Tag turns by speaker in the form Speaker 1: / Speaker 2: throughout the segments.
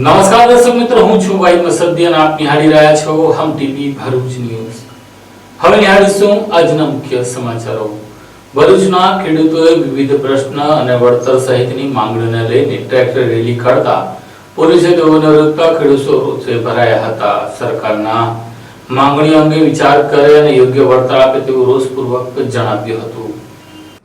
Speaker 1: નમસ્કાર દર્શક મિત્રો, હું છું ભાઈ મસદ્દી અને આપ નિહાળી રહ્યા છો હમ ટીવી ભરૂચ ન્યૂઝ। હવે નિહાળીશું આજના મુખ્ય સમાચારો। ભરૂચના ખેડૂતોએ વિવિધ પ્રશ્ન અને વળતર સહિતની માંગણીઓને લઈને ટ્રેક્ટર રેલી કાઢતા પોલીસે તેઓને રોકતા ખેડૂતો રોષે ભરાયા હતા। સરકારના માંગણીઓ અંગે વિચાર કરે અને યોગ્ય વળતર આપે તેવું રોષપૂર્વક જણાવ્યું હતું।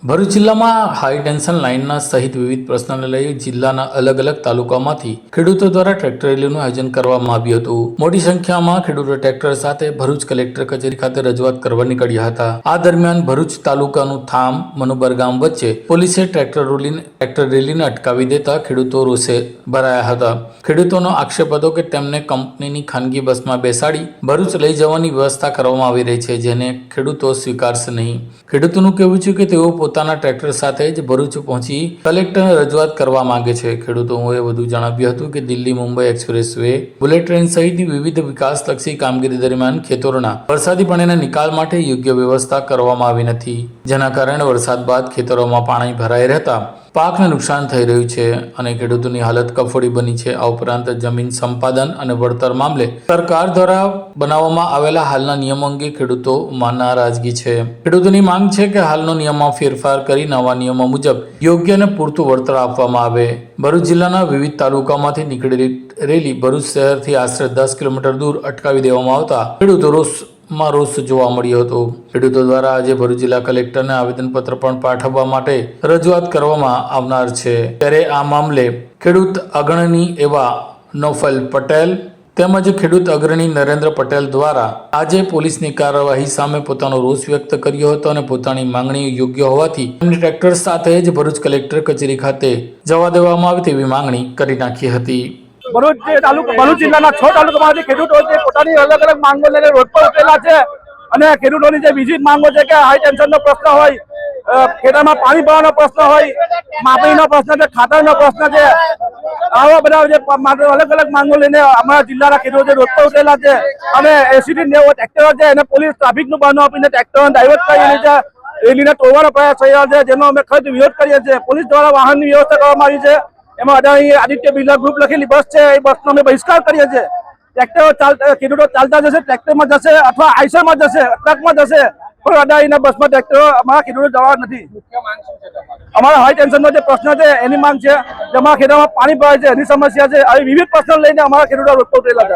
Speaker 1: ભરૂચ જિલ્લામાં હાઈ ટેન્શન લાઇનના સહિત વિવિધ પ્રશ્નોને લઈ જિલ્લાના અલગ અલગ તાલુકામાંથી ખેડૂતો દ્વારા ટ્રેક્ટર રેલીનું આયોજન કરવામાં આવ્યું હતું। મોટી સંખ્યામાં ખેડૂતો ટ્રેક્ટર સાથે ભરૂચ કલેક્ટર કચેરી ખાતે રજૂઆત કરવા નીકળ્યા હતા। આ દરમિયાન ભરૂચ તાલુકાનું થામ મનુબર ગામ વચ્ચે પોલીસે ટ્રેક્ટર રેલીને અટકાવી દેતા ખેડૂતો રોષે ભરાયા હતા। ખેડૂતોનો આક્ષેપ હતો કે તેમને કંપનીની ખાનગી બસમાં બેસાડી ભરૂચ લઈ જવાની વ્યવસ્થા કરવામાં આવી રહી છે, જેને ખેડૂતો સ્વીકારશે નહીં। ખેડૂતોનું કહેવું છે કે તેઓ પોતાના ટ્રેક્ટર સાથે જ ભરૂચ પહોંચી કલેક્ટરને રજૂઆત કરવા માંગે છે। ખેડૂતોએ વધુ જણાવ્યું હતું કે Delhi Mumbai express way, bullet train સહિતની વિવિધ વિકાસલક્ષી કામગીરી દરમિયાન ખેતરોના વરસાદી પાણીના નિકાલ માટે યોગ્ય વ્યવસ્થા કરવામાં આવી નથી, જેના કારણે વરસાદ બાદ ખેતરોમાં પાણી ભરાઈ રહેતા પાકને નુકસાન થઈ રહ્યું છે અને ખેડૂતોની હાલત કફોડી બની છે। આ ઉપરાંત જમીન સંપાદન અને વળતર મામલે સરકાર દ્વારા બનાવવામાં આવેલા હાલના નિયમો અંગે ખેડૂતોમાં નારાજગી છે। ખેડૂતોની માંગ છે કે હાલનો નિયમમાં ફેરફાર કરી નવા નિયમો મુજબ યોગ્ય અને પૂરતું વળતર આપવામાં આવે। ભરૂચ જિલ્લાના વિવિધ તાલુકામાંથી નીકળેલી રેલી ભરૂચ શહેરથી આશરે 10 કિલોમીટર દૂર અટકાવી દેવામાં આવતા ખેડૂતો રોષ જોવા મળ્યો હતો। ખેડૂતો દ્વારા આજે ભરૂચ જિલ્લા કલેક્ટરને આવેદનપત્ર પણ પાઠવવા માટે રજૂઆત કરવામાં આવનાર છે। ત્યારે આ મામલે ખેડૂત અગ્રણી એવા નોફલ પટેલ તેમજ ખેડૂત અગ્રણી નરેન્દ્ર પટેલ દ્વારા આજે પોલીસની કાર્યવાહી સામે પોતાનો રોષ વ્યક્ત કર્યો હતો અને પોતાની માંગણી યોગ્ય હોવાથી તેમની ટ્રેક્ટર સાથે જ ભરૂચ કલેક્ટર કચેરી ખાતે જવા દેવામાં આવે તેવી માંગણી કરી નાખી હતી।
Speaker 2: ભરૂચ જિલ્લાના 6 તાલુકામાંથી ખેડૂતો પોતાની અલગ અલગ માંગો લઈને રોડ પર ઉતરેલા છે અને ખેડૂતોની જે બીજી માંગો છે કે હાઈ ટેન્શનનો પ્રશ્ન હોય, ખેતરમાં પાણી ભરવાનો પ્રશ્ન હોય, માપણીનો પ્રશ્ન છે, ખાતરનો પ્રશ્ન છે, આવા બધા જે અલગ અલગ માંગો લઈને અમારા જિલ્લાના ખેડૂતો રોડ પર ઉતરેલા છે અને 80 થી 90 ટ્રેક્ટરો છે અને પોલીસ ટ્રાફિકનું બહાનું આપીને ટ્રેક્ટરોને ડાયવર્ટ કરી રહી છે, રેલીને તોડવાનો પ્રયાસ થઈ રહ્યો છે, જેનો અમે ખર્ચ વિરોધ કરીએ છીએ। પોલીસ દ્વારા વાહનની વ્યવસ્થા કરવામાં આવી છે। એમાં અદાણી આદિત્ય બિરલા ગ્રુપ લખેલી બસ છે, એ બસનો અમે બહિષ્કાર કરીએ છીએ। ટ્રેક્ટરો ખેડૂતો ચાલતા જશે, ટ્રેક્ટરમાં જશે અથવા આઈસરમાં જશે, ટ્રકમાં જશે, પણ અદાણીના બસમાં ટ્રેક્ટરો અમારા ખેડૂતો જવા નથી। અમારા હાઈ ટેન્શનનો જે પ્રશ્ન છે એની માંગ છે, જેમાં ખેતરમાં પાણી ભરાય છે એની સમસ્યા છે, આવી વિવિધ પ્રશ્નો લઈને અમારા ખેડૂતો રોડ પર ઉતરેલા છે।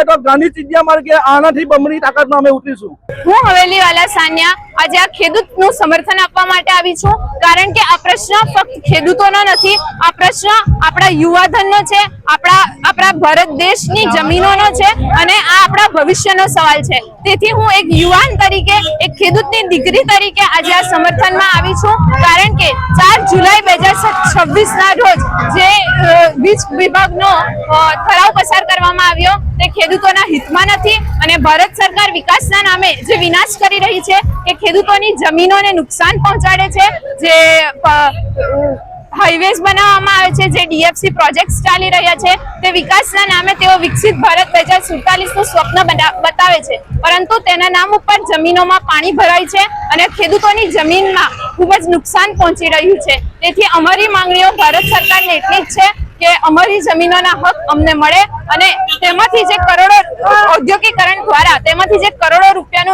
Speaker 2: તો ગાંધી ચિંધ્યા માર્ગે આનાથી બમણી તાકાતમાં અમે ઉતરીશું।
Speaker 3: હું હવેલી વાલા સાનિયા આજે આ ખેડૂતનું સમર્થન આપવા માટે આવી છું, કારણ કે આ પ્રશ્ન ફક્ત ખેડૂતોનો નથી, આ પ્રશ્ન આપણા યુવાધનનો છે, આપણા ભારત દેશની જમીનોનો છે અને આ આપણા ભવિષ્યનો સવાલ છે। તેથી હું એક યુવાન તરીકે, એક ખેડૂતની દીકરી તરીકે આજે આ સમર્થનમાં આવી છું, કારણ કે 4 જુલાઈ 2026ના રોજ જે વીજ વિભાગનો ઠરાવ પસાર કરવામાં આવ્યો તે ખેડૂતોના હિતમાં નથી અને ભારત સરકાર વિકાસના નામે જે વિનાશ કરી રહી છે, કે ખેડૂતોની જમીનોને નુકસાન પહોંચાડે છે, જે હાઈવેઝ બનાવવામાં આવે છે, જે ડીએફસી પ્રોજેક્ટ્સ ચાલી રહ્યા છે, તે વિકાસના નામે તેઓ વિકસિત ભારત 2047નું સ્વપ્ન બતાવે છે, પરંતુ તેના નામ ઉપર જમીનોમાં પાણી ભરાય છે અને ખેડૂતોની જમીનમાં ખૂબ જ નુકસાન પહોંચી રહ્યું છે। તેથી અમારી માંગણીઓ ભારત સરકારને એટલી જ છે કે અમારી જમીનોના હક અમને મળે અને તેમાંથી જે કરોડો ઔદ્યોગિકરણ દ્વારા તેમાંથી જે કરોડો રૂપિયાનો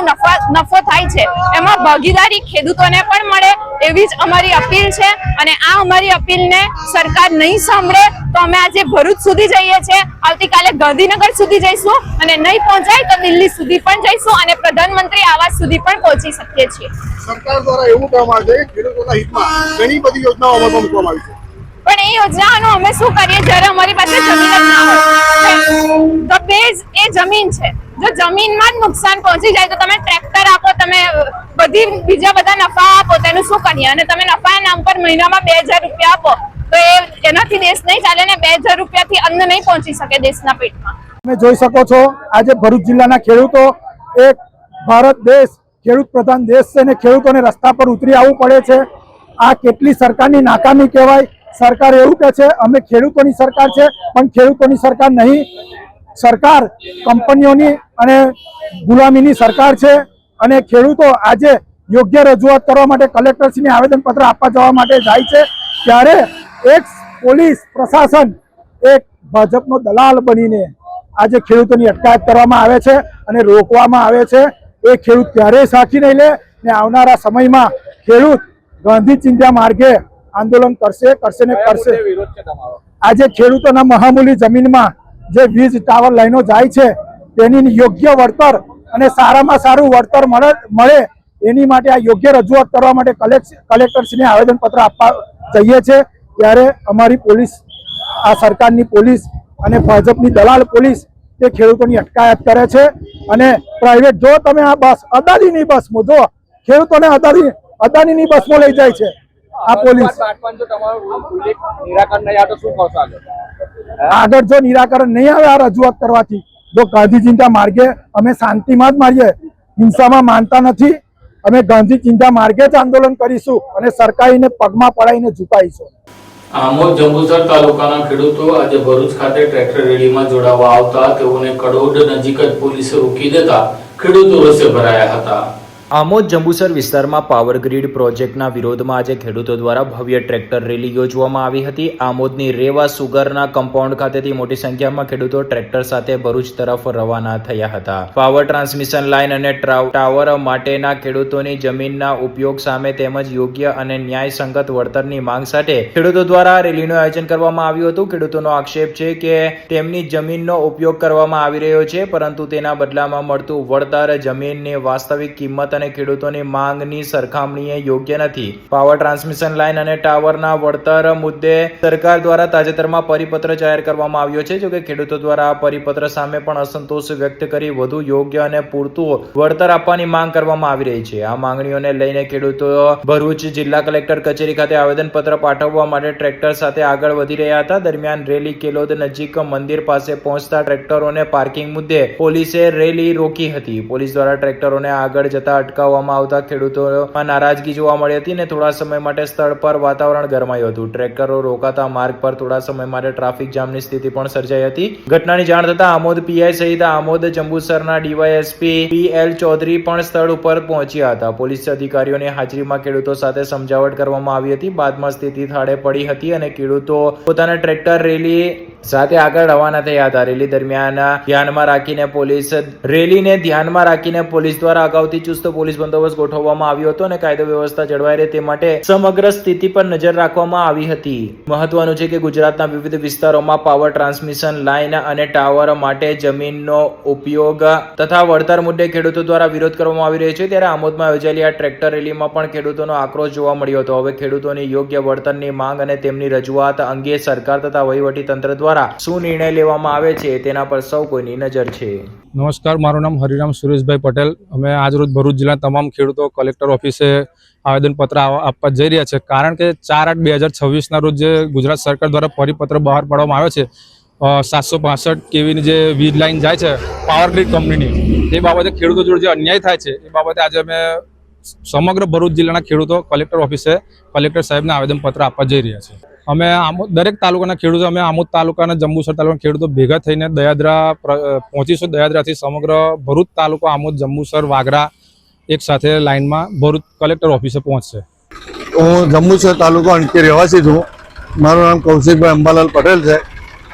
Speaker 3: નફો થાય છે એમાં ભાગીદારી ખેડૂતોને પણ મળે, એવી જ અમારી અપીલ છે। અને આ અમારી અપીલને સરકાર નહીં સાંભળે તો અમે આજે ભરૂચ સુધી જઈએ છીએ, આવતીકાલે ગાંધીનગર સુધી જઈશું અને નહીં પહોંચાય તો દિલ્હી સુધી પણ જઈશું અને પ્રધાનમંત્રી આવાસ સુધી પણ પહોંચી શકીએ છીએ।
Speaker 4: સરકાર દ્વારા એવું કહેવામાં આવે છે કે ખેડૂતોના હિતમાં ઘણી બધી યોજનાઓ અમલમાં મૂકવામાં આવી છે,
Speaker 3: પણ એ યોજનાઓનો અમે શું કરીએ જ્યારે અમારી પાસે જમીન જ ના હોય? તો બેઝ એ જમીન છે, જો જમીનમાં જ નુકસાન પહોંચી જાય તો તમે ટ્રેક્ટર આપો, તમે બીજા બધા નફા આપો, તેનું શું કરીએ? અને તમે નફાના નામ પર મહિનામાં 2000 રૂપિયા આપો તો એનાથી દેશ નહીં ચાલે ને, 2000 રૂપિયાથી અન્ન નહીં પહોંચી શકે દેશના પેટમાં।
Speaker 2: તમે જોઈ શકો છો આજે ભરૂચ જિલ્લાના ખેડૂતો, એક ભારત દેશ ખેડૂત પ્રધાન દેશ છે અને ખેડૂતોને રસ્તા પર ઉતરી આવવું પડે છે। આ કેટલી સરકારની નાકામી કહેવાય। સરકાર એવું કહે છે અમે ખેડૂતોની સરકાર છે, પણ ખેડૂતોની સરકાર નહીં, સરકાર કંપનીઓની અને ગુલામીની સરકાર છે અને ખેડૂતો આજે યોગ્ય રજૂઆત કરવા માટે કલેક્ટરશ્રીને આવેદનપત્ર આપવા જવા માટે જાય છે, ત્યારે એક પોલીસ પ્રશાસન એક ભાજપનો દલાલ બનીને આજે ખેડૂતોની અટકાયત કરવામાં આવે છે અને રોકવામાં આવે છે. એ ખેડૂત ક્યારેય સાચી નહીં લે ને આવનારા સમયમાં ખેડૂત ગાંધી ચિંધ્યા માર્ગે આંદોલન કરશે ને કરશે. આજે ખેડૂતોના મહામૂલી જમીનમાં જે વીજ ટાવર લાઈનો જાય છે તેની યોગ્ય વળતર અને સારામાં સારું વળતર મળે એની માટે આ યોગ્ય રજૂઆત કરવા માટે કલેક્ટરશ્રીને આવેદનપત્ર આપવા જઈએ છીએ. ત્યારે અમારી પોલીસ, આ સરકારની પોલીસ અને ભાજપની દલાલ પોલીસ તે ખેડૂતોની અટકાયત કરે છે. અને પ્રાઇવેટ, જો તમે આ બસ અદાણીની બસમાં, જો ખેડૂતોને અદાણીની બસમાં લઈ જાય છે આ પોલીસ. આગળ જો નિરાકરણ નહીં આવે આ રજૂઆત કરવાથી, જો ગાંધી ચિંતા માર્ગે અમે શાંતિમાં જ મારીએ, હિંસામાં માનતા નથી. અમે ગાંધી ચિંતા માર્ગે જ આંદોલન કરીશું અને સરકારીને પગમાં પડાવીને ઝુકાઈશું.
Speaker 1: આમોદ જંબુસર તાલુકાના ખેડૂતો આજે ભરૂચ ખાતે ટ્રેક્ટર રેલીમાં જોડાવા આવતા તેઓને કડોદ નજીક જ પોલીસે રોકી દેતા ખેડૂતો રોષે ભરાયા હતા.
Speaker 5: આમોદ જંબુસર વિસ્તારમાં પાવર ગ્રીડ પ્રોજેક્ટના વિરોધમાં આજે ખેડૂતો દ્વારા ભવ્ય ટ્રેક્ટર રેલી યોજવામાં આવી હતી. આમોદની રેવા સુગરના કમ્પાઉન્ડ ખાતેથી મોટી સંખ્યામાં ખેડૂતો ટ્રેક્ટર સાથે ભરૂચ તરફ રવાના થયા હતા. પાવર ટ્રાન્સમિશન લાઇન અને ટાવર માટેના ખેડૂતોની જમીનના ઉપયોગ સામે તેમજ યોગ્ય અને ન્યાયસંગત વળતરની માંગ સાથે ખેડૂતો દ્વારા રેલીનું આયોજન કરવામાં આવ્યું હતું. ખેડૂતોનો આક્ષેપ છે કે તેમની જમીનનો ઉપયોગ કરવામાં આવી રહ્યો છે, પરંતુ તેના બદલામાં મળતું વળતર જમીનની વાસ્તવિક કિંમત અને ખેડૂતોની માંગની સરખામણીએ યોગ્ય નથી. પાવર ટ્રાન્સમિશન લાઇન અને ટાવરના વળતર મુદ્દે સરકાર દ્વારા તાજેતરમાં પરિપત્ર જાહેર કરવામાં આવ્યો છે. જોકે ખેડૂતો દ્વારા આ પરિપત્ર સામે પણ અસંતોષ વ્યક્ત કરી વધુ યોગ્ય અને પૂરતું વળતર આપવાની માંગ કરવામાં આવી રહી છે. આ માંગણીઓને લઈને ખેડૂતો ભરૂચ જિલ્લા કલેક્ટર કચેરી ખાતે આવેદનપત્ર પાઠવવા માટે ટ્રેક્ટર સાથે આગળ વધી રહ્યા હતા. દરમિયાન રેલી કેલોદ નજીક મંદિર પાસે પહોંચતા ટ્રેક્ટરોને પાર્કિંગ મુદ્દે પોલીસે રેલી રોકી હતી. પોલીસ દ્વારા ટ્રેક્ટરોને આગળ જતા અટકાવવામાં આવતા ખેડૂતોમાં નારાજગી જોવા મળી હતી અને થોડા સમય માટે સ્થળ પર વાતાવરણ ગરમાયું હતું. ટ્રેક્ટરો રોકાતા માર્ગ પર થોડા સમય માટે ટ્રાફિક જામની સ્થિતિ પણ સર્જાઈ હતી. ઘટનાની જાણ થતા આમોદ પીઆઈ સહિત આમોદ જંબુસરના ડીવાયએસપી પીએલ ચૌધરી પણ સ્થળ ઉપર પહોંચ્યા હતા. પોલીસ અધિકારીઓની હાજરીમાં ખેડૂતો સાથે સમજાવટ કરવામાં આવી હતી. બાદમાં સ્થિતિ થાળે પડી હતી અને ખેડૂતો પોતાના ટ્રેક્ટર રેલી સાથે આગળ રવાના થયા હતા. રેલીને ધ્યાનમાં રાખીને પોલીસ દ્વારા અગાઉથી ચુસ્ત પોલીસ બંદોબસ્ત ગોઠવવામાં આવ્યો હતો અને કાયદો વ્યવસ્થા જળવાઈ રહે તે માટે સમગ્ર સ્થિતિ પર નજર રાખવામાં આવી હતી. મહત્વનું છે કે ગુજરાતના વિવિધ વિસ્તારોમાં પાવર ટ્રાન્સમિશન લાઇન અને ટાવર માટે જમીનનો ઉપયોગ તથા વળતર મુદ્દે ખેડૂતો દ્વારા વિરોધ કરવામાં આવી રહ્યો છે. ત્યારે આમોદમાં યોજાયેલી આ ટ્રેક્ટર રેલીમાં પણ ખેડૂતોનો આક્રોશ જોવા મળ્યો હતો. હવે ખેડૂતોની યોગ્ય વળતરની માંગ અને તેમની રજૂઆત અંગે સરકાર તથા વહીવટી તંત્ર દ્વારા શું નિર્ણય લેવામાં આવે છે તેના પર સૌ કોઈની નજર છે.
Speaker 6: નમસ્કાર, મારું નામ હરિરામ સુરેશભાઈ પટેલ. અમે આજરોજ ભરૂચ જિલ્લા તમામ ખેડૂતો કલેક્ટર ઓફિસે આવેદનપત્ર આપવા જઈ રહ્યા છે. કારણ કે 4/8/2026ના રોજ જે ગુજરાત સરકાર દ્વારા પરિપત્ર બહાર પાડવામાં આવ્યો છે 765 કેવીની જે વીજ લાઇન જાય છે પાવર ગ્રીડ કંપનીની, તે બાબતે ખેડૂતો જોડે જે અન્યાય થાય છે એ બાબતે આજે અમે સમગ્ર ભરૂચ જિલ્લાના ખેડૂતો કલેક્ટર ઓફિસે કલેક્ટર સાહેબને આવેદનપત્ર આપવા જઈ રહ્યા છે. અમે દરેક તાલુકાના ખેડૂતો, અમે આમોદ તાલુકાના જંબુસર તાલુકાના ખેડૂતો ભેગા થઈને દયાદરા પહોંચીશું. દયાદરાથી સમગ્ર ભરૂચ તાલુકો, આમોદ, જંબુસર, વાગરા એક સાથે લાઇનમાં ભરૂચ કલેક્ટર ઓફિસે પહોંચશે.
Speaker 7: હું જંબુસર તાલુકો અણકી રહેવાસી છું. મારું નામ કૌશિકભાઈ અંબાલાલ પટેલ છે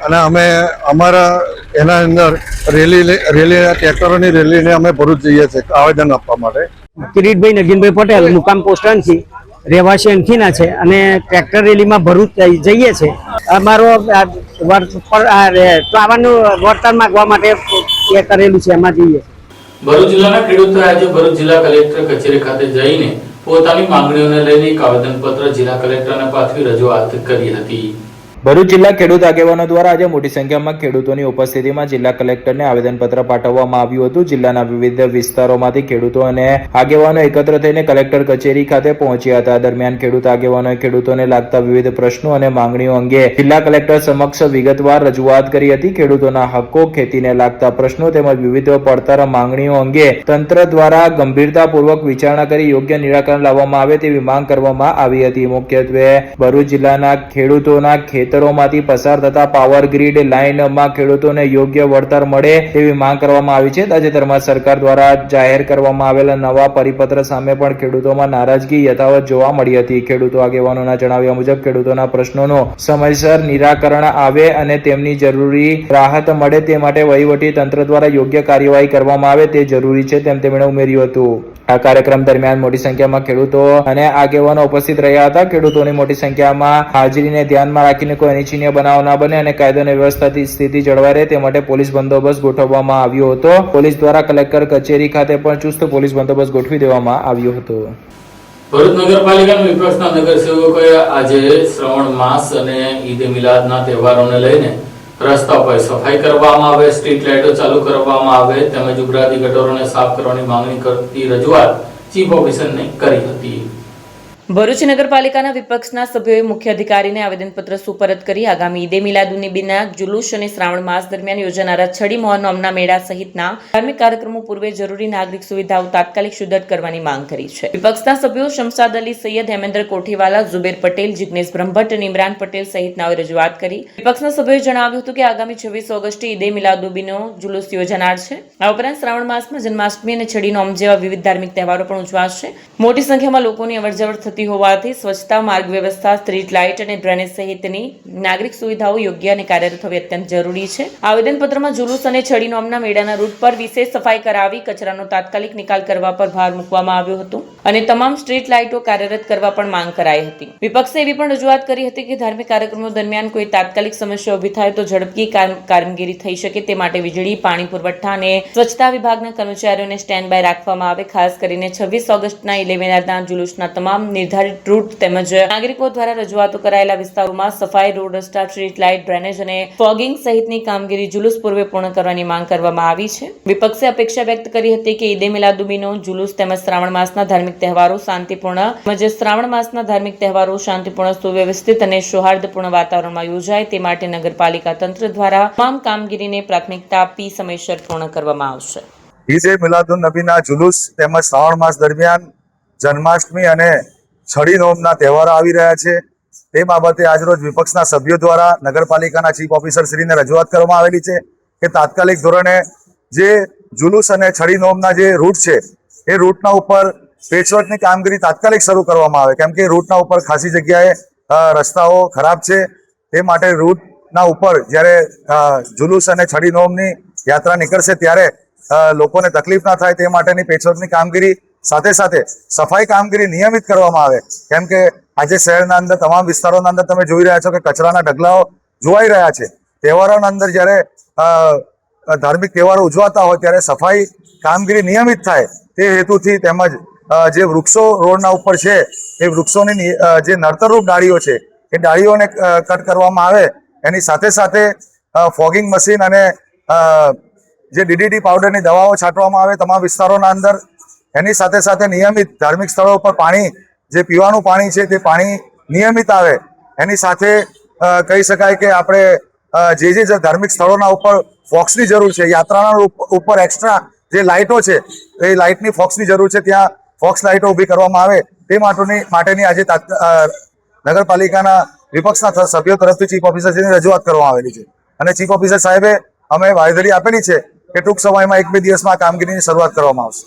Speaker 7: અને અમે અમારા એના અંદર રેલી ટ્રેક્ટરોની રેલીને અમે ભરૂચ જઈએ છીએ આવેદન આપવા માટે.
Speaker 8: કિરીટભાઈ નગીનભાઈ પટેલ, મુકામ પોસ્ટ અંથી, રહેવાસી અંથીના છે અને ટ્રેક્ટર રેલીમાં ભરૂચ જઈએ છે. અમારો ટાવરનું વળતર માંગવા માટે એ કરેલું છે, એમાં જઈએ.
Speaker 1: ભરૂચ જિલ્લાના ખેડૂતોએ આજે ભરૂચ જિલ્લા કલેક્ટર કચેરી ખાતે જઈને પોતાની માંગણીઓને લઈને એક આવેદનપત્ર જિલ્લા કલેક્ટરને પાઠવી રજૂઆત કરી હતી.
Speaker 5: ભરૂચ જિલ્લા ખેડૂત આગેવાનો દ્વારા આજે મોટી સંખ્યામાં ખેડૂતોની ઉપસ્થિતિમાં જિલ્લા કલેક્ટરને આવેદનપત્ર પાઠવવામાં આવ્યું હતું. જિલ્લાના વિવિધ વિસ્તારોમાંથી ખેડૂતો અને આગેવાનો એકત્ર થઈને કલેક્ટર કચેરી ખાતે પહોંચ્યા હતા. દરમિયાન ખેડૂત આગેવાનોએ ખેડૂતોને લાગતા વિવિધ પ્રશ્નો અને માંગણીઓ અંગે જિલ્લા કલેક્ટર સમક્ષ વિગતવાર રજૂઆત કરી હતી. ખેડૂતોના હક્કો, ખેતીને લાગતા પ્રશ્નો તેમજ વિવિધ પડતર માંગણીઓ અંગે તંત્ર દ્વારા ગંભીરતાપૂર્વક વિચારણા કરી યોગ્ય નિરાકરણ લાવવામાં આવે તેવી માંગ કરવામાં આવી હતી. મુખ્યત્વે ભરૂચ જિલ્લાના ખેડૂતોના ખેતર ખેતરોમાંથી પસાર થતા પાવર ગ્રીડ લાઇનમાં ખેડૂતોને યોગ્ય વળતર મળે તેવી માંગ કરવામાં આવી છે. તાજેતરમાં સરકાર દ્વારા જાહેર કરવામાં આવેલા નવા પરિપત્ર સામે પણ ખેડૂતોમાં નારાજગી યથાવત જોવા મળી હતી. ખેડૂતો આગેવાનોના જણાવ્યા મુજબ ખેડૂતોના પ્રશ્નોનું સમયસર નિરાકરણ આવે અને તેમની જરૂરી રાહત મળે તે માટે વહીવટી તંત્ર દ્વારા યોગ્ય કાર્યવાહી કરવામાં આવે તે જરૂરી છે તેમ તેમણે ઉમેર્યું હતું. આ કાર્યક્રમ દરમિયાન મોટી સંખ્યામાં ખેડૂતો અને આગેવાનો ઉપસ્થિત રહ્યા હતા. ખેડૂતોની મોટી સંખ્યામાં હાજરીને ધ્યાનમાં રાખીને કોઈ અનિચ્છનીય બનાવ ન બને અને કાયદો અને વ્યવસ્થાની સ્થિતિ જળવાઈ રહે તે માટે પોલીસ બંદોબસ્ત ગોઠવવામાં આવ્યો હતો. પોલીસ દ્વારા કલેક્ટર કચેરી ખાતે પણ ચુસ્ત પોલીસ બંદોબસ્ત ગોઠવી દેવામાં આવ્યો હતો.
Speaker 1: ભરૂચ નગરપાલિકાના વિપક્ષના નગરસેવકોએ આજે શ્રાવણ માસ અને ઈદ મિલાદના તહેવારોને લઈને રસ્તા પર સફાઈ કરવામાં આવે, સ્ટ્રીટ લાઇટો ચાલુ કરવામાં આવે તેમજ ઉભરાતી ગટરોને સાફ કરવાની માંગણી કરતી રજૂઆત ચીફ ઓફિસરને કરી હતી.
Speaker 9: ભરૂચ નગરપાલિકાના વિપક્ષના સભ્યોએ મુખ્ય અધિકારીને આવેદનપત્ર સુપરત કરી આગામી ઈદે મિલાદુન્નબીના જુલુસ અને શ્રાવણ માસ દરમિયાન યોજાનારા છડી મોહરમના મેળા સહિતના ધાર્મિક કાર્યક્રમો પૂર્વે જરૂરી નાગરિક સુવિધાઓ તાત્કાલિક સુદ્ધર કરવાની માંગ કરી છે. વિપક્ષના સભ્યો શમશાદ અલી સૈયદ, હેમેન્દ્ર કોઠીવાલા, ઝુબેર પટેલ, જિગ્નેશ બ્રહ્મભટ્ટ અને ઇમરાન પટેલ સહિતનાઓએ રજૂઆત કરી. વિપક્ષના સભ્યોએ જણાવ્યું હતું કે આગામી 26 ઓગસ્ટે ઈદે મિલાદુન્નબીનો જુલુસ યોજાનાર છે. આ ઉપરાંત શ્રાવણ માસમાં જન્માષ્ટમી અને છડી નોમ જેવા વિવિધ ધાર્મિક તહેવારો પણ ઉજવાશે. મોટી સંખ્યામાં લોકોની અવરજવર હોવાથી સ્વચ્છતા, માર્ગ વ્યવસ્થા, સ્ટ્રીટ લાઇટ અને ડ્રેનેજ સહિતની નાગરિક સુવિધાઓ યોગ્ય અને કાર્યરત હોવી અત્યંત જરૂરી છે. આવેદનપત્રમાં જુલુસ અને છડી નોમના મેળાના રૂટ પર વિશેષ સફાઈ કરાવી કચરાનો તાત્કાલિક નિકાલ કરવા પર ભાર મૂકવામાં આવ્યો હતો અને તમામ સ્ટ્રીટ લાઇટો કાર્યરત કરવા પણ માંગ કરાઈ હતી. વિપક્ષે એવી પણ રજૂઆત કરી હતી કે ધાર્મિક કાર્યક્રમો દરમિયાન કોઈ તાત્કાલિક સમસ્યા ઊભી થાય તો ઝડપી કામગીરી થઈ શકે તે માટે વીજળી, પાણી પુરવઠા અને સ્વચ્છતા વિભાગના કર્મચારીઓને સ્ટેન્ડ બાય રાખવામાં આવે. ખાસ કરીને 26 ઓગસ્ટના ઈદે મિલાદના જુલુસના તમામ નિર્ધારિત રૂટ તેમજ નાગરિકો દ્વારા રજૂઆતો કરાયેલા વિસ્તારોમાં સફાઈ, રોડ રસ્તા, સ્ટ્રીટ લાઇટ, ડ્રેનેજ અને ફોગિંગ સહિતની કામગીરી જુલુસ પૂર્વે પૂર્ણ કરવાની માંગ કરવામાં આવી છે. વિપક્ષે અપેક્ષા વ્યક્ત કરી હતી કે ઈદે મિલાદુન્નબીનો જુલુસ તેમજ શ્રાવણ માસના ધાર્મિક તહેવારો શાંતિપૂર્ણ, સુવ્યવસ્થિત અને સૌહાર્દપૂર્ણ વાતાવરણમાં યોજાય તે માટે નગરપાલિકા તંત્ર દ્વારા તમામ કામગીરીને પ્રાથમિકતા આપી સમયસર પૂર્ણ કરવામાં આવશે.
Speaker 7: ઈદે મિલાદુન્નબીના જુલુસ તેમજ શ્રાવણ માસ દરમિયાન જન્માષ્ટમી અને છડી નોમના તહેવારો આવી રહ્યા છે. તે બાબતે આજરોજ વિપક્ષના સભ્યો દ્વારા નગરપાલિકાના ચીફ ઓફિસર શ્રીને રજૂઆત કરવામાં આવેલી છે કે તાત્કાલિક ધોરણે જે જુલુસ અને છડી નોમના જે રૂટ છે એ રૂટના ઉપર પેચવર્કની કામગીરી તાત્કાલિક શરૂ કરવામાં આવે, કેમ કે રૂટના ઉપર ખાસી જગ્યાએ રસ્તાઓ ખરાબ છે. તે માટે રૂટના ઉપર જ્યારે જુલુસ અને છડી નોમની યાત્રા નીકળશે ત્યારે લોકોને તકલીફ ના થાય તે માટેની પેચવર્કની કામગીરી સાથે સાથે સફાઈ કામગીરી નિયમિત કરવામાં આવે, કેમ કે આજે શહેરના અંદર તમામ વિસ્તારોના અંદર તમે જોઈ રહ્યા છો કે કચરાના ઢગલાઓ જોવાઈ રહ્યા છે. તહેવારોના અંદર જ્યારે ધાર્મિક તહેવારો ઉજવાતા હોય ત્યારે સફાઈ કામગીરી નિયમિત થાય તે હેતુથી તેમજ જે વૃક્ષો રોડના ઉપર છે એ વૃક્ષોની જે નડતરરૂપ ડાળીઓ છે એ ડાળીઓને કટ કરવામાં આવે. એની સાથે સાથે ફોગિંગ મશીન અને જે DDT પાવડરની દવાઓ છાંટવામાં આવે તમામ વિસ્તારોના અંદર. એની સાથે સાથે નિયમિત ધાર્મિક સ્થળો પર પાણી, જે પીવાનું પાણી છે તે પાણી નિયમિત આવે. એની સાથે કહી શકાય કે આપણે જે ધાર્મિક સ્થળોના ઉપર ફોક્સની જરૂર છે, યાત્રાના ઉપર એક્સ્ટ્રા જે લાઇટો છે એ લાઇટની ફોક્સની જરૂર છે, ત્યાં ફોક્સ લાઇટો ઊભી કરવામાં આવે તે માટેની આજે નગરપાલિકાના વિપક્ષના સભ્યો તરફથી ચીફ ઓફિસરશ્રીને રજૂઆત કરવામાં આવેલી છે અને ચીફ ઓફિસર સાહેબે અમે બાંયધરી આપેલી છે કે ટૂંક સમયમાં 1-2 દિવસમાં આ કામગીરીની શરૂઆત કરવામાં આવશે.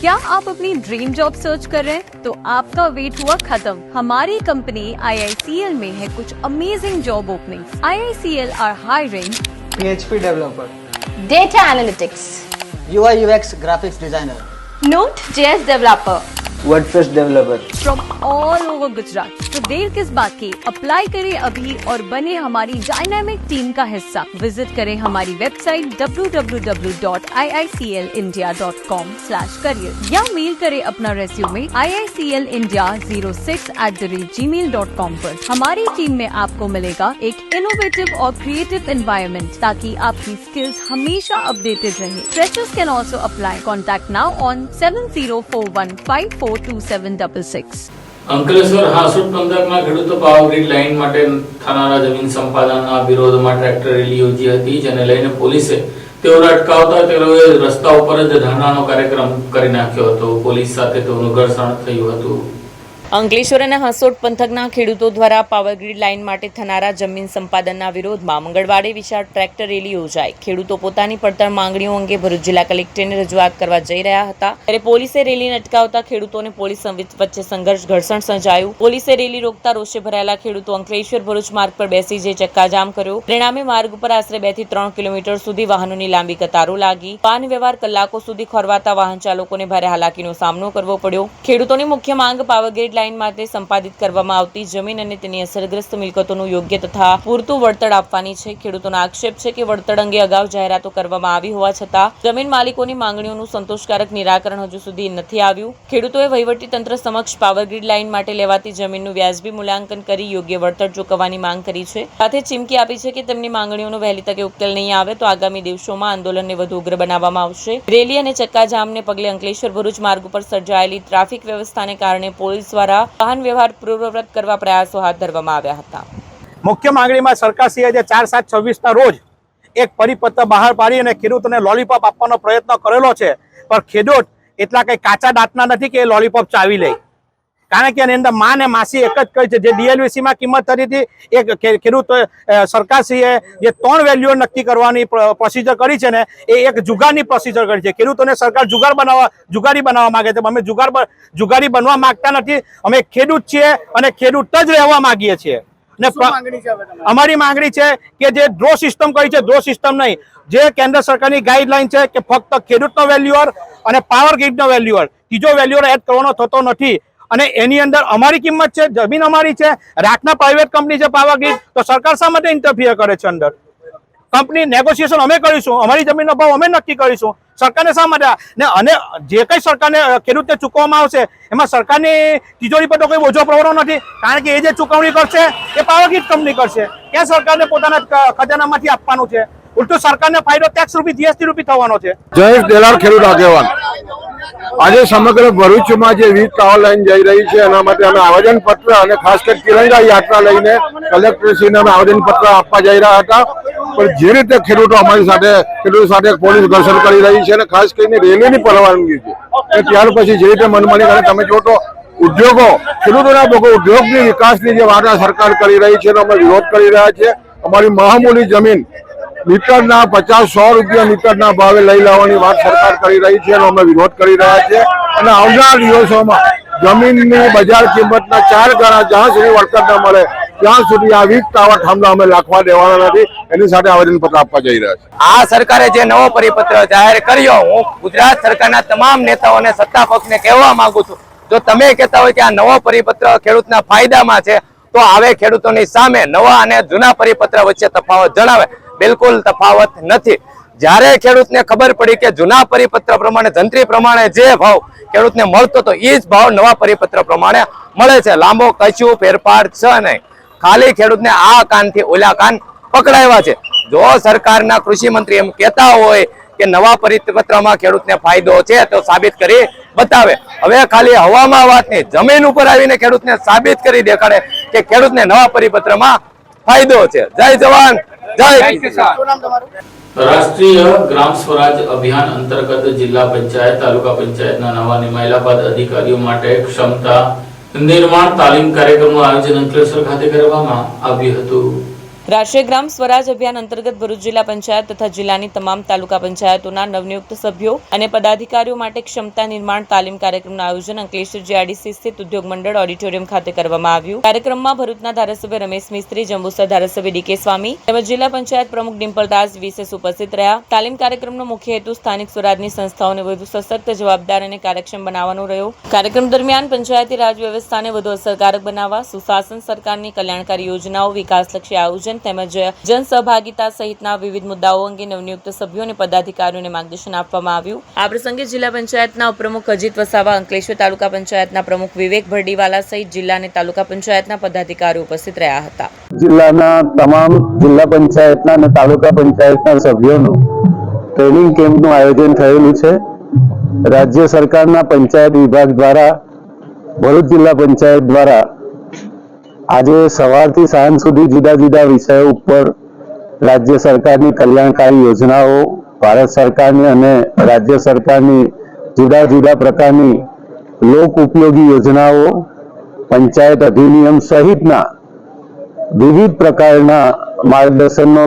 Speaker 10: क्या आप अपनी ड्रीम जॉब सर्च कर रहे हैं? तो आपका वेट हुआ खत्म। हमारी कंपनी IICL में है कुछ amazing job openings. IICL are hiring
Speaker 11: PHP developer,
Speaker 3: Data analytics,
Speaker 11: UI UX graphics designer,
Speaker 3: Node.js developer,
Speaker 11: WordPress developer.
Speaker 10: From all over Gujarat. तो देर किस बात की, अप्लाई करें अभी और बने हमारी डायनामिक टीम का हिस्सा। विजिट करें हमारी वेबसाइट www.iiclindia.com/career या मेल करें अपना रेज्यूमे iiclindia06@gmail.com पर। हमारी टीम में आपको मिलेगा एक इनोवेटिव और क्रिएटिव एनवायरनमेंट ताकि आपकी स्किल्स हमेशा अपडेटेड रहे। Freshers can also apply. Contact now on 7041542766.
Speaker 1: Ankleshwar Hansot પંથકમાં ખેડૂતો પાવર ગ્રીડ લાઇન માટે થનારા જમીન સંપાદનના વિરોધમાં ટ્રેક્ટર રેલી યોજી હતી, જેને લઈને પોલીસે તેઓને અટકાવતા તેઓએ રસ્તા ઉપર જ ધરણાનો કાર્યક્રમ કરી નાખ્યો હતો. પોલીસ સાથે તેઓનું ઘર્ષણ થયું હતું.
Speaker 9: અંકલેશ્વર અને હાંસોટ પંથકના ખેડૂતો દ્વારા પાવર ગ્રીડ લાઇન માટે થનારા જમીન સંપાદનના વિરોધમાં મંગળવારે વિશાળ ટ્રેક્ટર રેલી યોજાઈ. ખેડૂતો પોતાની પડતર માંગણીઓ અંગે ભરૂચ જિલ્લા કલેક્ટરને રજૂઆત કરવા જઈ રહ્યા હતા, ત્યારે પોલીસે રેલીને અટકાવતા ખેડૂતોને પોલીસ વચ્ચે સંઘર્ષ ઘર્ષણ સર્જાયું. પોલીસે રેલી રોકતા રોષે ભરાયેલા ખેડૂતો અંકલેશ્વર ભરૂચ માર્ગ પર બેસી જઈ ચક્કાજામ કર્યો. પરિણામે માર્ગ ઉપર આશરે 2 થી 3 કિલોમીટર સુધી વાહનોની લાંબી કતારો લાગી. વાહન વ્યવહાર કલાકો સુધી ખોરવાતા વાહન ચાલકોને ભારે હાલાકીનો સામનો કરવો પડ્યો. ખેડૂતોની મુખ્ય માંગ પાવર ગ્રીડ લાઇન માટે સંપાદિત કરવામાં આવતી જમીન અને તેની અસરગ્રસ્ત મિલકતોનું યોગ્ય તથા પૂરતું વળતર આપવાની છે. ખેડૂતોનો આક્ષેપ છે કે વળતર અંગે અગાઉ જાહેરાતો કરવામાં આવી હોવા છતાં જમીન માલિકોની માંગણીઓનું સંતોષકારક નિરાકરણ હજુ સુધી નથી આવ્યું. ખેડૂતોએ વહીવટી તંત્ર સમક્ષ પાવર ગ્રીડ લાઇન માટે લેવાતી જમીનનું વ્યાજબી મૂલ્યાંકન કરી યોગ્ય વળતર ચૂકવવાની માંગ કરી છે. સાથે ચીમકી આપી છે કે તેમની માંગણીઓનો વહેલી તકે ઉકેલ નહીં આવે તો આગામી દિવસોમાં આંદોલનને વધુ ઉગ્ર બનાવવામાં આવશે. રેલી અને ચક્કાજામને પગલે અંકલેશ્વર ભરૂચ માર્ગ ઉપર સર્જાયેલી ટ્રાફિક વ્યવસ્થાને કારણે પોલીસ દ્વારા વાહન વ્યવહાર પૂર્વવત કરવા પ્રયાસો હાથ ધરવામાં આવ્યા હતા.
Speaker 2: મુખ્ય માંગણીમાં સરકારશ્રીએ જે 4/7/26ના રોજ એક પરિપત્ર બહાર પાડી અને ખેડૂતોને લોલીપોપ આપવાનો પ્રયત્ન કરેલો છે, પણ ખેડૂત એટલા કંઈ કાચા દાંતના નથી કે એ લોલીપોપ ચાવી લે. કારણ કે એની અંદર માં ને માસી એક જ કહી છે. જે DLVCમાં કિંમત થતી હતી એ ખેડૂત સરકારશ્રીએ જે 3 વેલ્યુઓ નક્કી કરવાની પ્રોસિજર કરી છે ને એ એક જુગારની પ્રોસિજર કરી છે. ખેડૂતોને સરકાર જુગારી બનાવવા માંગે છે. અમે જુગારી બનવા માંગતા નથી. અમે ખેડૂત છીએ અને ખેડૂત જ રહેવા માંગીએ છીએ. અમારી માંગણી છે કે જે ડ્રો સિસ્ટમ કરી છે, ડ્રો સિસ્ટમ નહીં, જે કેન્દ્ર સરકારની ગાઈડલાઈન છે કે ફક્ત ખેડૂતનો વેલ્યુઅર અને પાવર ગ્રીડનો વેલ્યુઅર, ત્રીજો વેલ્યુઅર એડ કરવાનો થતો નથી. અને એની અંદર અમારી કિંમત છે, જમીન અમારી છે, રાખના પ્રાઇવેટ કંપની છે પાવર ગ્રીડ, તો સરકાર શા માટે ઇન્ટરફિયર કરે છે? અંદર કંપની નેગોશિએશન અમે કરીશું, અમારી જમીનનો ભાવ અમે નક્કી કરીશું. સરકારને શા માટે? ને અને જે કંઈ સરકારને ખેડૂતને ચૂકવવામાં આવશે એમાં સરકારની તિજોરી પર તો કોઈ બોજો પડવાનો નથી, કારણ કે એ જે ચૂકવણી કરશે એ પાવર ગ્રીડ કંપની કરશે. ક્યાં સરકારને પોતાના ખજાનામાંથી આપવાનું છે? ઉલટું સરકારને ફાયદો ટેક્સ રૂપી GST રૂપી થવાનો છે.
Speaker 7: જયેશ દેલાડ, ખેડૂત આગેવાન. આજે સમગ્ર ભરૂચમાં જે વીજ પાવર લાઈન જઈ રહી છે એના માટે અમે આવેદનપત્ર અને ખાસ કરી તિરંગા યાત્રા લઈને કલેક્ટરશ્રીને અમે આવેદનપત્ર આપવા જઈ રહ્યા હતા. પણ જે રીતે ખેડૂતો અમારી સાથે પોલીસ ઘર્ષણ કરી રહી છે અને ખાસ કરીને રેલીની પરવાનગી છે, ત્યાર પછી જે રીતે મનમાની કરે તમે જો તો ઉદ્યોગો, ખેડૂતોના ઉદ્યોગની વિકાસની જે વાર્તા સરકાર કરી રહી છે એનો અમે વિરોધ કરી રહ્યા છીએ. અમારી મહામૂલી જમીન મીટરના 50-100 રૂપિયા મીટરના ભાવે લઈ લાવવાની વાત સરકાર કરી રહી છે એનો અમે વિરોધ કરી રહ્યા છીએ. અને આવનાર દિવસોમાં જમીનની બજાર કિંમતના 4 ગણા જ્યાં સુધી વળતર ન મળે ત્યાં સુધી આ વીજ ટાવર થાંભલા અમે લાખવા દેવાના નથી. એની સાથે આવેદનપત્ર આપવા જઈ રહ્યા છે.
Speaker 12: આ સરકારે જે નવો પરિપત્ર જાહેર કર્યો, હું ગુજરાત સરકારના તમામ નેતાઓને, સત્તા પક્ષને કહેવા માંગુ છું, જો તમે કહેતા હોય કે આ નવો પરિપત્ર ખેડૂતના ફાયદામાં છે તો આવે ખેડૂતોની સામે નવા અને જૂના પરિપત્ર વચ્ચે તફાવત જણાવે. બિલકુલ તફાવત નથી. જ્યારે ખેડૂતને ખબર પડી કે જૂના પરિપત્ર પ્રમાણે, જંત્રી પ્રમાણે જે ભાવ ખેડૂતને મળતો તો એ જ ભાવ નવા પરિપત્ર પ્રમાણે મળે છે. લાંબો કશું ફેરફાર છે નહીં. ખાલી ખેડૂતને આ કાનથી ઓલા કાન પકડાવ્યા છે. જો સરકારના કૃષિ મંત્રી એમ કહેતા હોય કે નવા પરિપત્રમાં ખેડૂતને ફાયદો છે તો સાબિત કરી બતાવે. હવે ખાલી હવામાં વાત નહીં, જમીન ઉપર આવીને ખેડૂતને સાબિત કરી દેખાડે કે ખેડૂતને નવા પરિપત્રમાં ફાયદો છે. જય જવાન, જય કિસાન.
Speaker 1: રાષ્ટ્રીય ગ્રામ સ્વરાજ અભિયાન અંતર્ગત જિલ્લા પંચાયત, તાલુકા પંચાયતના નવા નિમાયેલા પદ અધિકારીઓ માટે ક્ષમતા નિર્માણ તાલીમ કાર્યક્રમનું આયોજન અંકલેશ્વર ખાતે કરવામાં આવ્યું હતું.
Speaker 9: રાષ્ટ્રીય ગ્રામ સ્વરાજ અભિયાન અંતર્ગત ભરૂચ જિલ્લા પંચાયત તથા જિલ્લાની તમામ તાલુકા પંચાયતોના નવનિયુક્ત સભ્યો અને પદાધિકારીઓ માટે ક્ષમતા નિર્માણ તાલીમ કાર્યક્રમનું આયોજન અંકલેશ્વર જીઆઈડીસી સ્થિત ઉદ્યોગ મંડળ ઓડિટોરિયમ ખાતે કરવામાં આવ્યું. કાર્યક્રમમાં ભરૂચના ધારાસભ્ય રમેશ મિસ્ત્રી, જંબુસર ધારાસભ્ય ડીકે સ્વામી તેમજ જિલ્લા પંચાયત પ્રમુખ ડિમ્પલ દાસ વિશેષ ઉપસ્થિત રહ્યા. તાલીમ કાર્યક્રમનો મુખ્ય હેતુ સ્થાનિક સ્વરાજની સંસ્થાઓને વધુ સશક્ત, જવાબદાર અને કાર્યક્ષમ બનાવવાનો રહ્યો. કાર્યક્રમ દરમિયાન પંચાયતી રાજ વ્યવસ્થાને વધુ અસરકારક બનાવવા, સુશાસન, સરકારની કલ્યાણકારી યોજનાઓ, વિકાસલક્ષી આયોજન તેમજ જનસહભાગિતા સહિતના વિવિધ મુદ્દાઓ અંગે નવનિયુક્ત સભ્યો અને પદાધિકારીઓને માર્ગદર્શન આપવામાં આવ્યું. આ પ્રસંગે જિલ્લા પંચાયતના ઉપપ્રમુખ અજીત વસાવા, અંકલેશ્વર તાલુકા પંચાયતના પ્રમુખ વિવેક ભરડીવાલા સહિત જિલ્લા અને તાલુકા પંચાયતના પદાધિકારીઓ ઉપસ્થિત રહ્યા હતા.
Speaker 7: જિલ્લાના તમામ જિલ્લા પંચાયતના અને તાલુકા પંચાયતના સભ્યોનું ટ્રેનિંગ કેમ્પનું આયોજન થયેલું છે. રાજ્ય સરકારના પંચાયત વિભાગ દ્વારા ભરૂચ જિલ્લા પંચાયત દ્વારા આજે સવારથી સાંજ સુધી જુદા જુદા વિષયો ઉપર રાજ્ય સરકારની કલ્યાણકારી યોજનાઓ, ભારત સરકારની અને રાજ્ય સરકારની જુદા જુદા પ્રકારની લોક ઉપયોગી યોજનાઓ, પંચાયત અધિનિયમ સહિતના વિવિધ પ્રકારના માર્ગદર્શનનો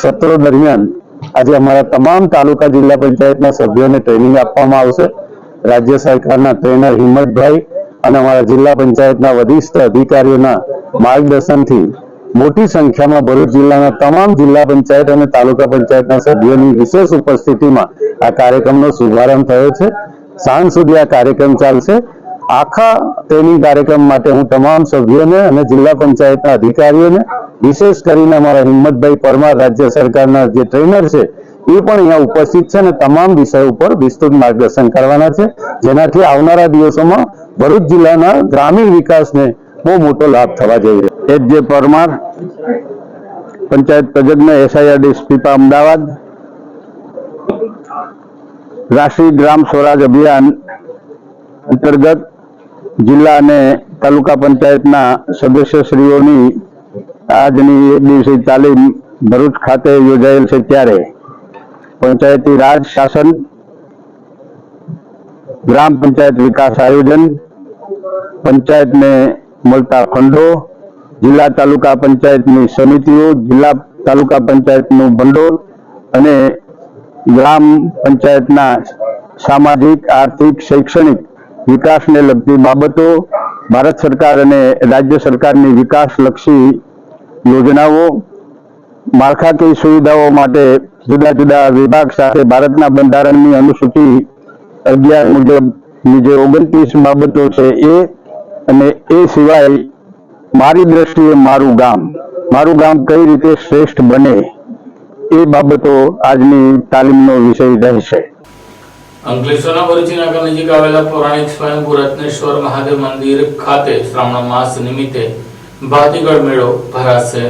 Speaker 7: સત્રો દરમિયાન આજે અમારા તમામ તાલુકા જિલ્લા પંચાયતના સભ્યોને ટ્રેનિંગ આપવામાં આવશે. રાજ્ય સરકારના ટ્રેનર હિંમતભાઈ અને અમારા જિલ્લા પંચાયતના વરિષ્ઠ અધિકારીઓના માર્ગદર્શનથી મોટી સંખ્યામાં ભરૂચ જિલ્લાના તમામ જિલ્લા પંચાયત અને તાલુકા પંચાયતના સભ્યોની વિશેષ ઉપસ્થિતિમાં આ કાર્યક્રમનો શુભારંભ થયો છે. સાંજ સુધી આ કાર્યક્રમ ચાલશે. આખા ટ્રેનિંગ કાર્યક્રમ માટે હું તમામ સભ્યોને અને જિલ્લા પંચાયતના અધિકારીઓને, વિશેષ કરીને અમારા હિંમતભાઈ પરમાર રાજ્ય સરકારના જે ટ્રેનર છે એ પણ અહીંયા ઉપસ્થિત છે અને તમામ વિષયો ઉપર વિસ્તૃત માર્ગદર્શન કરવાના છે, જેનાથી આવનારા દિવસોમાં ભરૂચ જિલ્લાના ગ્રામીણ વિકાસને બહુ મોટો લાભ થવા જઈ રહ્યો. જે પરમાર, પંચાયત પ્રજ્ઞ, SIRD સ્પીપા અમદાવાદ. રાષ્ટ્રીય ગ્રામ સ્વરાજ અભિયાન અંતર્ગત જિલ્લા અને તાલુકા પંચાયતના સદસ્યશ્રીઓની આજની એક દિવસીય તાલીમ ભરૂચ ખાતે યોજાયેલ છે. ત્યારે પંચાયતી રાજ શાસન, ગ્રામ પંચાયત વિકાસ આયોજન, પંચાયતને મળતા ફંડો, જિલ્લા તાલુકા પંચાયતની સમિતિઓ, જિલ્લા તાલુકા પંચાયતનું ભંડોળ અને ગ્રામ પંચાયતના સામાજિક, આર્થિક, શૈક્ષણિક વિકાસને લગતી બાબતો, ભારત સરકાર અને રાજ્ય સરકારની વિકાસલક્ષી યોજનાઓ, માળખાકીય સુવિધાઓ માટે જુદા જુદા વિભાગ સાથે ભારતના બંધારણની અનુસૂચિ 11 મુજબની જે 29 બાબતો છે એ, અને એ સિવાય મારી દ્રષ્ટિએ મારું ગામ કઈ રીતે શ્રેષ્ઠ બને એ બાબતો આજની તાલીમનો વિષય રહેશે.
Speaker 1: અંકલેશ્વરના ભરૂચી નાકા નજીક આવેલા પૌરાણિક સ્વયંભૂ રત્નેશ્વર મહાદેવ મંદિર ખાતે શ્રાવણ માસ નિમિત્તે ભાતીગળ મેળો ભરાશે.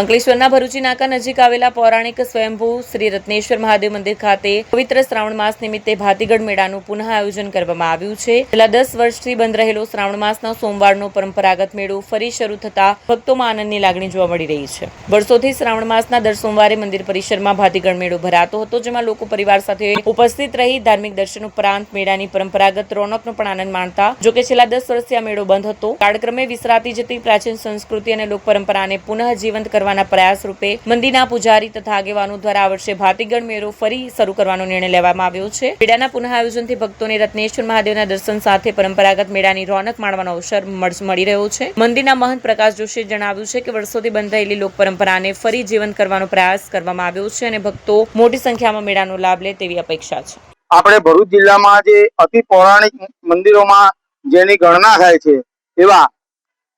Speaker 9: અંકલેશ્વરના ભરૂચી નાકા નજીક આવેલા પૌરાણિક સ્વયંભૂ શ્રી રત્નેશ્વર મહાદેવ મંદિર ખાતે પવિત્ર શ્રાવણ માસ નિમિત્તે ભાતીગળ મેળાનું પુનઃ આયોજન કરવામાં આવ્યું છે. છેલ્લા 10 વર્ષથી બંધ રહેલો શ્રાવણ માસના સોમવારનો પરંપરાગત મેળો ફરી શરૂ થતા ભક્તોમાં આનંદની લાગણી જોવા મળી રહી છે. વર્ષોથી શ્રાવણ માસના દર સોમવારે મંદિર પરિસરમાં ભાતીગળ મેળો ભરાતો હતો, જેમાં લોકો પરિવાર સાથે ઉપસ્થિત રહી ધાર્મિક દર્શન ઉપરાંત મેળાની પરંપરાગત રોનકનો પણ આનંદ માણતા. જોકે છેલ્લા 10 વર્ષથી આ મેળો બંધ હતો. કાળક્રમે વિસરાતી જતી પ્રાચીન સંસ્કૃતિ અને લોક પરંપરાને પુનઃ જીવંત કરવાના પ્રયાસ રૂપે મંદિરના પૂજારી તથા આગેવાનો દ્વારા આ વર્ષે ભાતીગળ મેળો ફરી શરૂ કરવાનો નિર્ણય લેવામાં આવ્યો છે. મેળાના પુનઃ આયોજનથી ભક્તોને રત્નેશ્વર મહાદેવના દર્શન સાથે પરંપરાગત મેળાની રોનક માણવાનો અવસર મળી રહ્યો છે. મંદિરના મહંત પ્રકાશ જોશીએ જણાવ્યું છે કે વર્ષોથી બંધ રહેલી લોક પરંપરાને ફરી જીવંત કરવાનો પ્રયાસ કરવામાં આવ્યો છે અને ભક્તો મોટી સંખ્યામાં મેળાનો લાભ લે તેવી અપેક્ષા છે.
Speaker 12: આપણે ભરૂચ જિલ્લામાં જે અતિ પૌરાણિક મંદિરોમાં જેની ગણના થાય છે એવા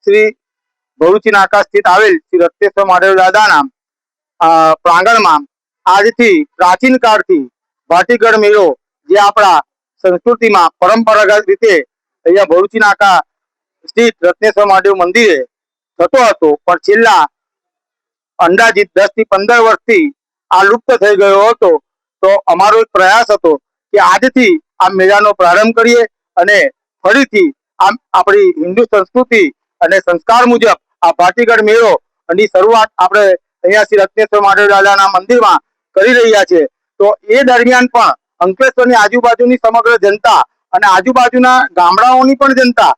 Speaker 12: શ્રી ભરૂચી નાકા સ્થિત આવેલ શ્રી રત્નેશ્વર મહાદેવ દાદાના પ્રાંગણમાં આજથી પ્રાચીન કાળથી ભાતીગળ મેળો જે આપણા સંસ્કૃતિમાં પરંપરાગત રીતે અહીંયા ભરૂચી નાકા સ્થિત રત્નેશ્વર મહાદેવ મંદિરે થતો હતો, પણ છેલ્લા અંદાજિત 10 થી 15 વર્ષથી આ લુપ્ત થઈ ગયો હતો. તો અમારો એક પ્રયાસ હતો કે આજથી આ મેળાનો પ્રારંભ કરીએ અને ફરીથી આપણી હિન્દુ સંસ્કૃતિ અને સંસ્કાર મુજબ આ ભાતીગળ મેળો ની શરૂઆત આપણે અહીંયા શ્રી રત્નેશ્વર મહાદેવ દાદાના મંદિરમાં કરી રહ્યા છે. તો એ દરમિયાન પણ અંકલેશ્વરની આજુબાજુની સમગ્ર જનતા અને આજુબાજુના ગામડાઓની પણ જનતા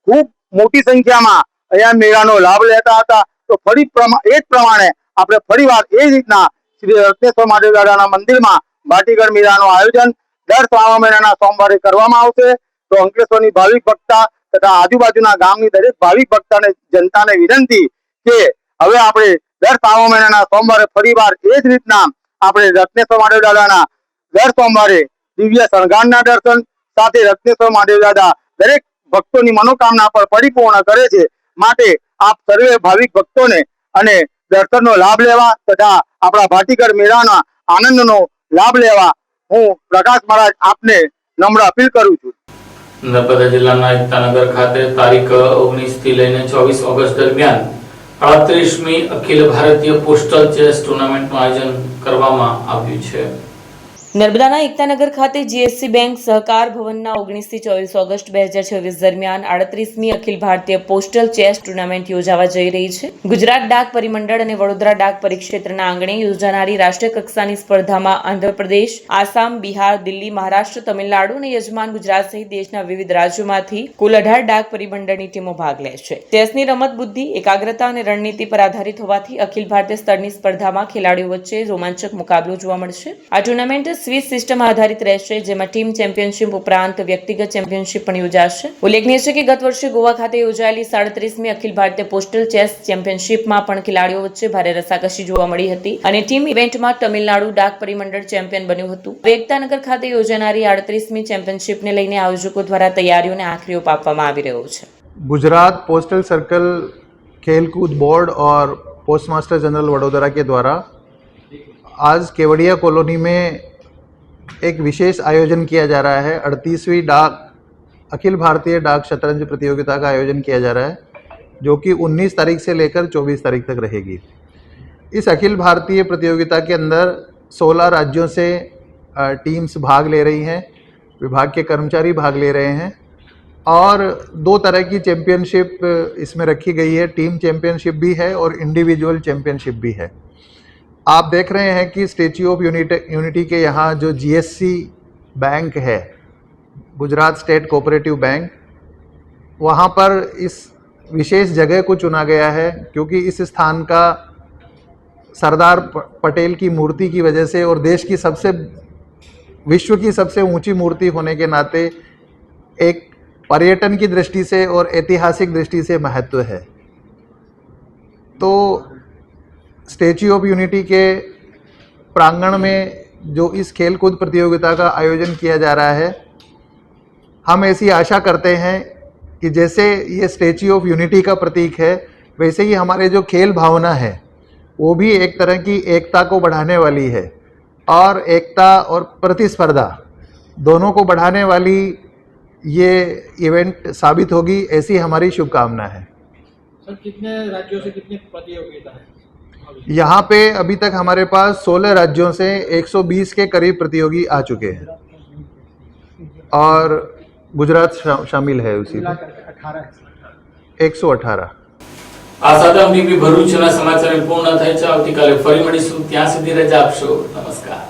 Speaker 12: ખૂબ મોટી સંખ્યામાં અહીંયા મેળાનો લાભ લેતા હતા.
Speaker 7: તો ફરી એ જ પ્રમાણે આપણે ફરીવાર એ જ રીતના શ્રી રત્નેશ્વર મહાદેવ દાદાના મંદિરમાં ભાટીગઢ મેળાનું આયોજન દર શ્રાવણ મહિનાના સોમવારે કરવામાં આવશે. તો અંકલેશ્વરની ભાવિક ભક્તા તથા આજુબાજુના ગામની દરેક ભાવિક ભક્તાને જનતાને વિનંતી કે હવે આપણે દર શ્રાવણ મહિનાના સોમવારે ફરીવાર એ જ રીતના આપણે રત્નેશ્વર મહાદેવ દાદાના દર સોમવારે દિવ્ય શણગારના દર્શન સાથે રત્નેશ્વર મહાદેવ દાદા દરેક ભક્તોની મનોકામના પર પરિપૂર્ણ કરે છે. માટે આપ સર્વે ભાવિક ભક્તોને અને દર્શનનો લાભ લેવા તથા આપણા ભાટીગઢ મેળાના આનંદનો લાભ લેવા હું પ્રકાશ મહારાજ આપને નમ્ર અપીલ કરું છું.
Speaker 1: નર્મદા જિલ્લાના એકતાનગર ખાતે તારીખ 19 થી લઈને 24 ઓગસ્ટ દરમિયાન 38મી અખિલ ભારતીય પોસ્ટલ ચેસ ટુર્નામેન્ટનું આયોજન કરવામાં આવ્યું છે.
Speaker 9: નર્મદાના એકતાનગર ખાતે જીએસસી બેંક સહકાર ભવનના 19 થી 24 ઓગસ્ટ 2026 દરમિયાન 38મી Akhil Bharatiya postal chess tournament યોજાવા જઈ રહી છે. ગુજરાત ડાક પરિમંડળ અને વડોદરા ડાક પરિક્ષેત્રના આંગણે યોજાનારી રાષ્ટ્રીય કક્ષાની સ્પર્ધામાં આંધ્રપ્રદેશ, આસામ, બિહાર, દિલ્હી, મહારાષ્ટ્ર, તમિલનાડુ અને યજમાન ગુજરાત સહિત દેશના વિવિધ રાજ્યોમાંથી કુલ 18 ડાક પરિમંડળની ટીમો ભાગ લે છે. ચેસની રમત બુદ્ધિ, એકાગ્રતા અને રણનીતિ પર આધારિત હોવાથી અખિલ ભારતીય સ્તરની સ્પર્ધામાં ખેલાડીઓ વચ્ચે રોમાંચક મુકાબલો જોવા મળશે. આ ટુર્નામેન્ટ સ્વિસ સિસ્ટમ આધારિત રહેશે, જેમાં ટીમ ચેમ્પિયનશિપ ઉપરાંત વ્યક્તિગત ચેમ્પિયનશિપ પણ યોજાશે. ઉલ્લેખનીય છે કે ગત વર્ષે ગોવા ખાતે યોજાયેલી 37મી અખિલ ભારતીય પોસ્ટલ ચેસ ચેમ્પિયનશિપમાં પણ ખેલાડીઓ વચ્ચે ભારે રસાકસી જોવા મળી હતી અને ટીમ ઇવેન્ટમાં તમિલનાડુ ડાક પરિમંડળ ચેમ્પિયન બન્યું હતું. એકતાનગર ખાતે યોજાનારી 38મી ચેમ્પિયનશિપને લઈને આયોજકો દ્વારા તૈયારીઓને આખરી ઓપ આપવામાં આવી રહ્યો છે.
Speaker 13: गुजरात पोस्टल सर्कल खेलकूद बोर्ड और पोस्ट मास्टर जनरल वडोदरा के द्वारा आज केवड़िया कॉलोनी में एक विशेष आयोजन किया जा रहा है. 38वीं डाक अखिल भारतीय डाक शतरंज प्रतियोगिता का आयोजन किया जा रहा है, जो कि 19 तारीख से लेकर 24 तारीख तक रहेगी. इस अखिल भारतीय प्रतियोगिता के अंदर 16 राज्यों से टीम्स भाग ले रही हैं, विभाग के कर्मचारी भाग ले रहे हैं और 2 तरह की चैम्पियनशिप इसमें रखी गई है. टीम चैम्पियनशिप भी है और इंडिविजुअल चैम्पियनशिप भी है. आप देख रहे हैं कि स्टैच्यू ऑफ यूनिटी के यहाँ जो जीएससी बैंक है, गुजरात स्टेट कोऑपरेटिव बैंक, वहाँ पर इस विशेष जगह को चुना गया है क्योंकि इस स्थान का सरदार पटेल की मूर्ति की वजह से और देश की विश्व की सबसे ऊंची मूर्ति होने के नाते एक पर्यटन की दृष्टि से और ऐतिहासिक दृष्टि से महत्व है. तो स्टैच्यू ऑफ यूनिटी के प्रांगण में जो इस खेलकूद प्रतियोगिता का आयोजन किया जा रहा है, हम ऐसी आशा करते हैं कि जैसे ये स्टैच्यू ऑफ यूनिटी का प्रतीक है, वैसे ही हमारे जो खेल भावना है वो भी एक तरह की एकता को बढ़ाने वाली है और एकता और प्रतिस्पर्धा दोनों को बढ़ाने वाली ये इवेंट साबित होगी, ऐसी हमारी शुभकामना है.
Speaker 2: सर, कितने राज्यों से कितनी प्रतियोगिता है?
Speaker 13: यहाँ पे अभी तक हमारे पास 16 राज्यों से 120 के करीब प्रतियोगी आ चुके हैं और गुजरात शामिल है उसी में 118.
Speaker 1: આ સાથે અમની ભરૂચના સમાચાર પૂર્ણ થાય છે. આવતીકાલે ફરી મળીશું. ત્યાં સુધી રજા આપશો. નમસ્કાર.